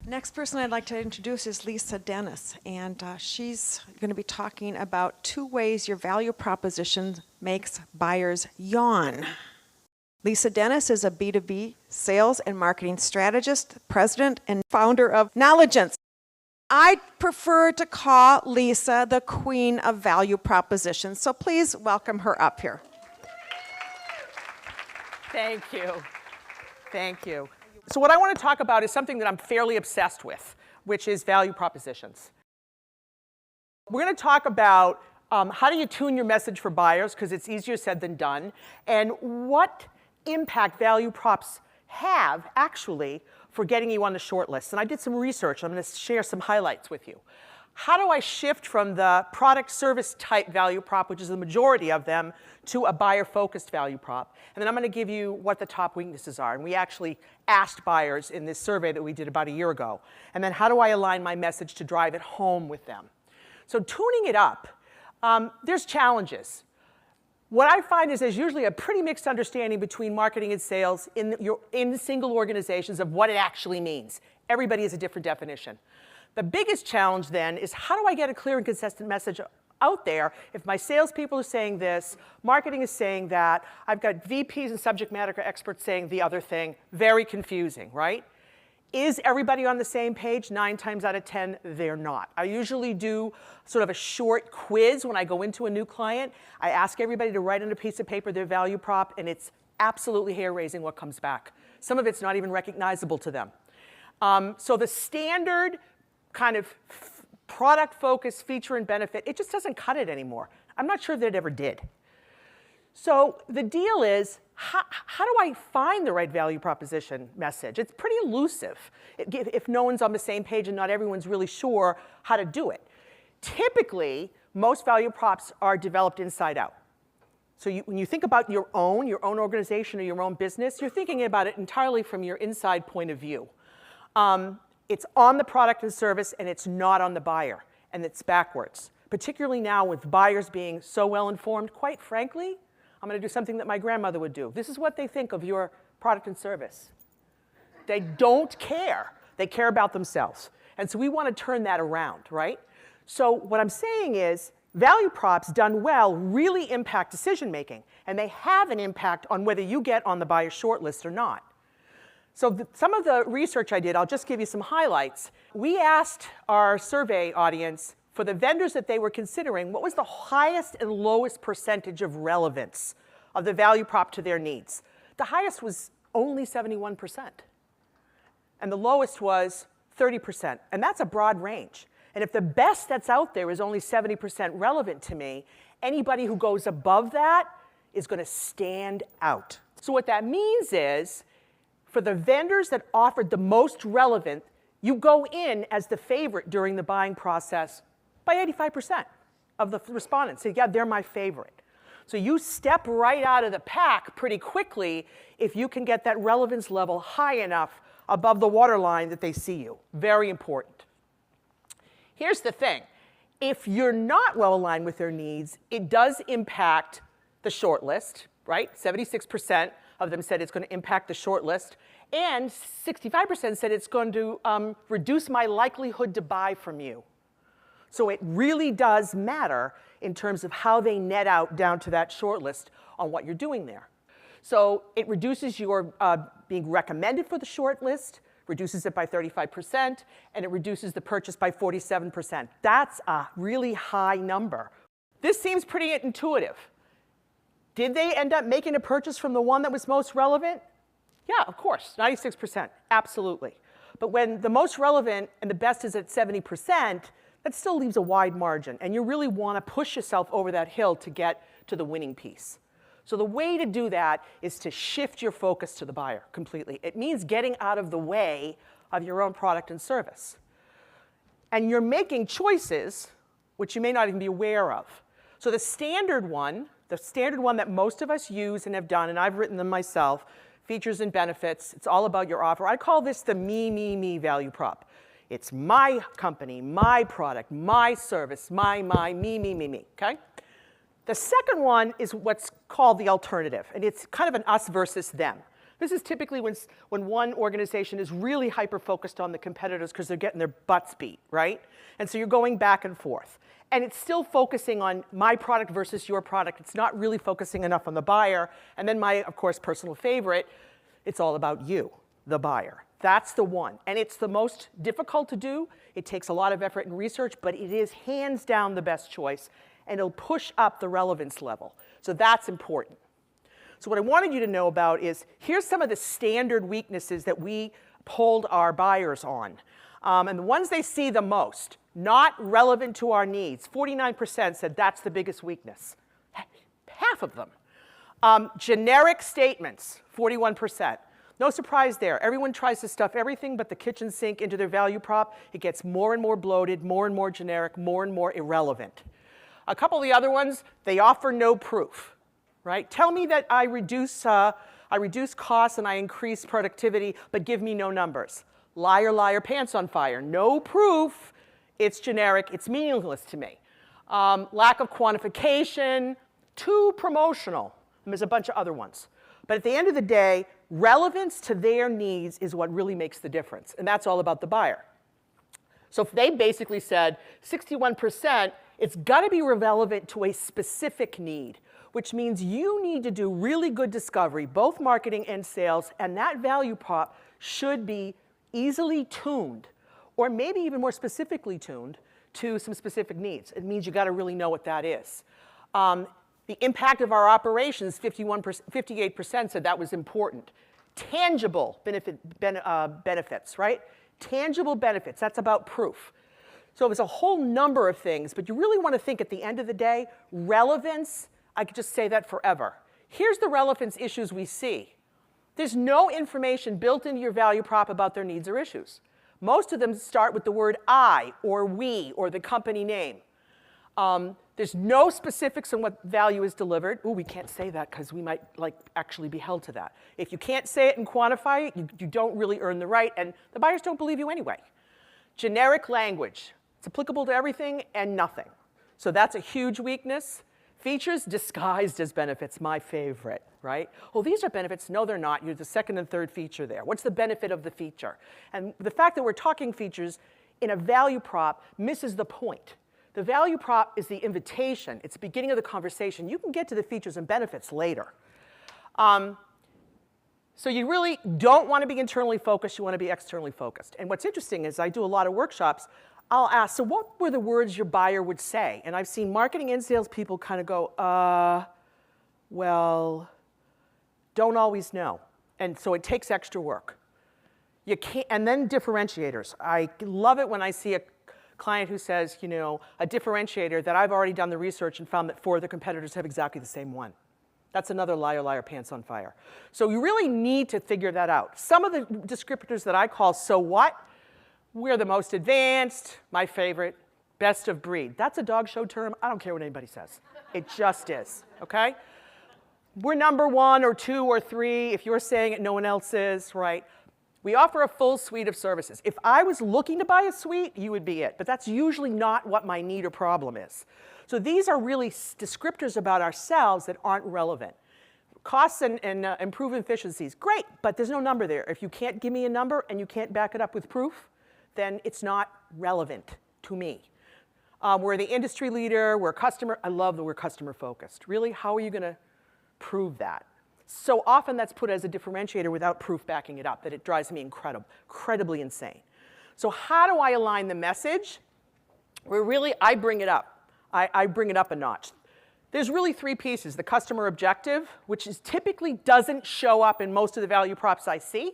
Next person I'd like to introduce is Lisa Dennis, and she's going to be talking about 2 ways your value proposition makes buyers yawn. Lisa Dennis is a B2B sales and marketing strategist, president, and founder of Knowledgeance. I prefer to call Lisa the queen of value propositions, so please welcome her up here. Thank you. Thank you. So what I want to talk about is something that I'm fairly obsessed with, which is value propositions. We're going to talk about how do you tune your message for buyers, because it's easier said than done, and what impact value props have actually for getting you on the short list. And I did some research. I'm going to share some highlights with you. How do I shift from the product service type value prop, which is the majority of them, to a buyer-focused value prop? And then I'm going to give you what the top weaknesses are. And we actually asked buyers in this survey that we did about a year ago. And then how do I align my message to drive it home with them? So tuning it up, there's challenges. What I find is there's usually a pretty mixed understanding between marketing and sales in single organizations of what it actually means. Everybody has a different definition. The biggest challenge then is how do I get a clear and consistent message out there if my salespeople are saying this, marketing is saying that, I've got VPs and subject matter experts saying the other thing. Very confusing, right? Is everybody on the same page? 9 times out of 10, they're not. I usually do sort of a short quiz when I go into a new client. I ask everybody to write on a piece of paper their value prop, and it's absolutely hair-raising what comes back. Some of it's not even recognizable to them. So the standard kind of product-focused feature and benefit, it just doesn't cut it anymore. I'm not sure that it ever did. So the deal is, how do I find the right value proposition message? It's pretty elusive if no one's on the same page and not everyone's really sure how to do it. Typically, most value props are developed inside out. So when you think about your own organization or your own business, you're thinking about it entirely from your inside point of view. It's on the product and service, and it's not on the buyer, and it's backwards. Particularly now with buyers being so well informed, quite frankly, I'm going to do something that my grandmother would do. This is what they think of your product and service. They don't care. They care about themselves. And so we want to turn that around, right? So what I'm saying is value props done well really impact decision making, and they have an impact on whether you get on the buyer shortlist or not. So some of the research I did, I'll just give you some highlights. We asked our survey audience for the vendors that they were considering, what was the highest and lowest percentage of relevance of the value prop to their needs? The highest was only 71%. And the lowest was 30%. And that's a broad range. And if the best that's out there is only 70% relevant to me, anybody who goes above that is going to stand out. So what that means is, for the vendors that offered the most relevant, you go in as the favorite during the buying process by 85% of the respondents say, yeah, they're my favorite. So you step right out of the pack pretty quickly if you can get that relevance level high enough above the waterline that they see you. Very important. Here's the thing. If you're not well aligned with their needs, it does impact the shortlist, right? 76% of them said it's going to impact the shortlist, and 65% said it's going to reduce my likelihood to buy from you. So it really does matter in terms of how they net out down to that shortlist on what you're doing there. So it reduces your being recommended for the shortlist, reduces it by 35%, and it reduces the purchase by 47%. That's a really high number. This seems pretty intuitive. Did they end up making a purchase from the one that was most relevant? Yeah, of course, 96%, absolutely. But when the most relevant and the best is at 70%, that still leaves a wide margin, and you really want to push yourself over that hill to get to the winning piece. So the way to do that is to shift your focus to the buyer completely. It means getting out of the way of your own product and service. And you're making choices which you may not even be aware of. So the standard one that most of us use and have done, and I've written them myself, features and benefits, it's all about your offer. I call this the me value prop. It's my company, my product, my service, my, me, okay? The second one is what's called the alternative, and it's kind of an us versus them. This is typically when one organization is really hyper-focused on the competitors because they're getting their butts beat, right? And so you're going back and forth. And it's still focusing on my product versus your product. It's not really focusing enough on the buyer. And then my, of course, personal favorite, it's all about you, the buyer. That's the one. And it's the most difficult to do. It takes a lot of effort and research, but it is hands down the best choice. And it'll push up the relevance level. So that's important. So what I wanted you to know about is, here's some of the standard weaknesses that we polled our buyers on. And the ones they see the most, not relevant to our needs. 49% said that's the biggest weakness. Half of them. Generic statements, 41%. No surprise there. Everyone tries to stuff everything but the kitchen sink into their value prop. It gets more and more bloated, more and more generic, more and more irrelevant. A couple of the other ones, they offer no proof, right? Tell me that I reduce costs and I increase productivity, but give me no numbers. Liar, liar, pants on fire. No proof. It's generic. It's meaningless to me. Lack of quantification. Too promotional. And there's a bunch of other ones. But at the end of the day, relevance to their needs is what really makes the difference. And that's all about the buyer. So if they basically said 61%, it's got to be relevant to a specific need, which means you need to do really good discovery, both marketing and sales, and that value prop should be easily tuned, or maybe even more specifically tuned to some specific needs. It means you got to really know what that is. The impact of our operations, 58% said that was important. Tangible benefits, right? Tangible benefits, that's about proof. So there's a whole number of things, but you really want to think at the end of the day, relevance, I could just say that forever. Here's the relevance issues we see. There's no information built into your value prop about their needs or issues. Most of them start with the word I, or we, or the company name. There's no specifics on what value is delivered. Ooh, we can't say that because we might actually be held to that. If you can't say it and quantify it, you don't really earn the right, and the buyers don't believe you anyway. Generic language. It's applicable to everything and nothing. So that's a huge weakness. Features disguised as benefits, my favorite, right? Oh, these are benefits. No, they're not. You're the second and third feature there. What's the benefit of the feature? And the fact that we're talking features in a value prop misses the point. The value prop is the invitation. It's the beginning of the conversation. You can get to the features and benefits later. So you really don't want to be internally focused. You want to be externally focused. And what's interesting is I do a lot of workshops. I'll ask, so what were the words your buyer would say? And I've seen marketing and sales people kind of go, well, don't always know. And so it takes extra work. You can't, and then differentiators. I love it when I see a client who says, you know, a differentiator that I've already done the research and found that 4 of the competitors have exactly the same one. That's another liar, liar, pants on fire. So you really need to figure that out. Some of the descriptors that I call so what, we're the most advanced, my favorite, best of breed. That's a dog show term. I don't care what anybody says. It just is, okay? We're number 1 or 2 or 3. If you're saying it, no one else is, right? We offer a full suite of services. If I was looking to buy a suite, you would be it. But that's usually not what my need or problem is. So these are really descriptors about ourselves that aren't relevant. Costs and improve efficiencies, great, but there's no number there. If you can't give me a number and you can't back it up with proof, then it's not relevant to me. We're the industry leader, we're customer, I love that we're customer focused. Really, how are you gonna prove that? So often that's put as a differentiator without proof backing it up, that it drives me incredibly insane. So how do I align the message? Where really, I bring it up. I bring it up a notch. There's really 3 pieces. The customer objective, which typically doesn't show up in most of the value props I see.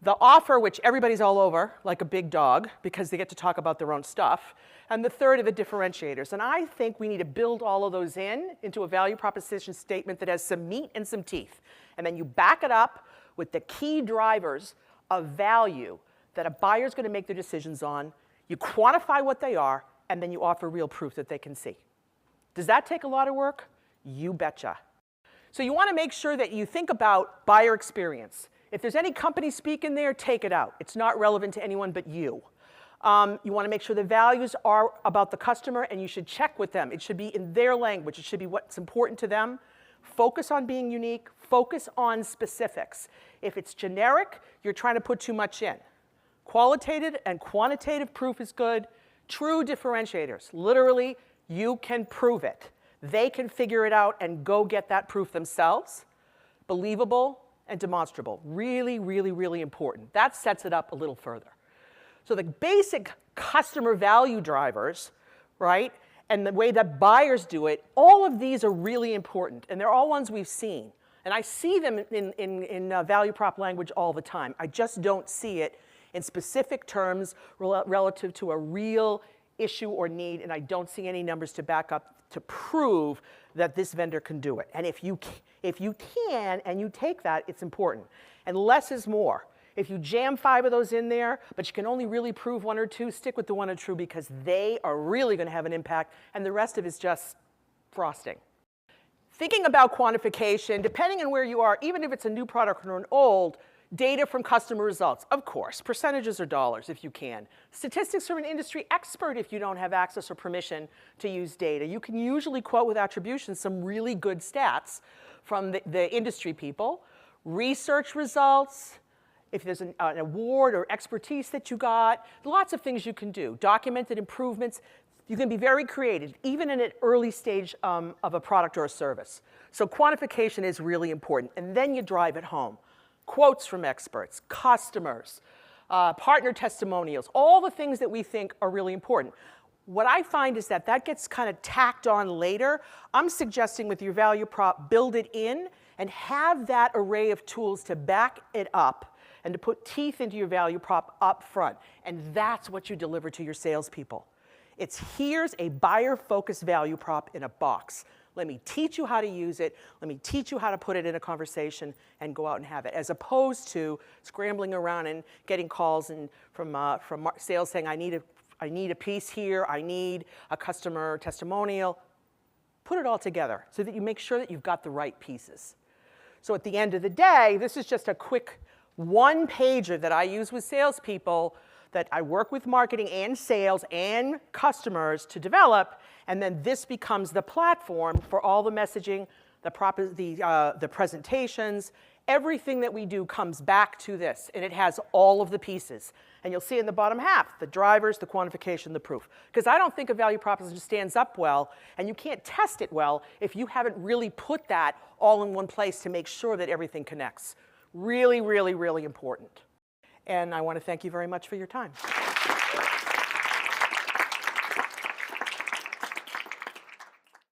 The offer, which everybody's all over, like a big dog, because they get to talk about their own stuff. And the third are the differentiators. And I think we need to build all of those into a value proposition statement that has some meat and some teeth. And then you back it up with the key drivers of value that a buyer's going to make their decisions on. You quantify what they are, and then you offer real proof that they can see. Does that take a lot of work? You betcha. So you want to make sure that you think about buyer experience. If there's any company speak in there, take it out. It's not relevant to anyone but you. You want to make sure the values are about the customer, and you should check with them. It should be in their language. It should be what's important to them. Focus on being unique. Focus on specifics. If it's generic, you're trying to put too much in. Qualitative and quantitative proof is good. True differentiators. Literally, you can prove it. They can figure it out and go get that proof themselves. Believable and demonstrable. Really, really, really important. That sets it up a little further. So the basic customer value drivers, right, and the way that buyers do it, all of these are really important. And they're all ones we've seen. And I see them in value prop language all the time. I just don't see it in specific terms relative to a real issue or need, and I don't see any numbers to back up to prove that this vendor can do it. And if you can and you take that, it's important. And less is more. If you jam 5 of those in there, but you can only really prove 1 or 2, stick with the 1 or 2 because they are really going to have an impact, and the rest of it is just frosting. Thinking about quantification, depending on where you are, even if it's a new product or an old, data from customer results, of course, percentages or dollars if you can. Statistics from an industry expert if you don't have access or permission to use data. You can usually quote with attribution some really good stats from the industry people. Research results, if there's an award or expertise that you got, lots of things you can do. Documented improvements. You can be very creative, even in an early stage of a product or a service. So quantification is really important, and then you drive it home. Quotes from experts, customers, partner testimonials, all the things that we think are really important. What I find is that that gets kind of tacked on later. I'm suggesting with your value prop, build it in and have that array of tools to back it up and to put teeth into your value prop up front. And that's what you deliver to your salespeople. It's here's a buyer-focused value prop in a box. Let me teach you how to use it. Let me teach you how to put it in a conversation and go out and have it, as opposed to scrambling around and getting calls from sales saying, I need a piece here. I need a customer testimonial. Put it all together so that you make sure that you've got the right pieces. So at the end of the day, this is just a quick one-pager that I use with salespeople that I work with marketing and sales and customers to develop, and then this becomes the platform for all the messaging, the presentations. Everything that we do comes back to this, and it has all of the pieces. And you'll see in the bottom half, the drivers, the quantification, the proof. Because I don't think a value proposition stands up well, and you can't test it well if you haven't really put that all in one place to make sure that everything connects. Really, really, really important. And I want to thank you very much for your time.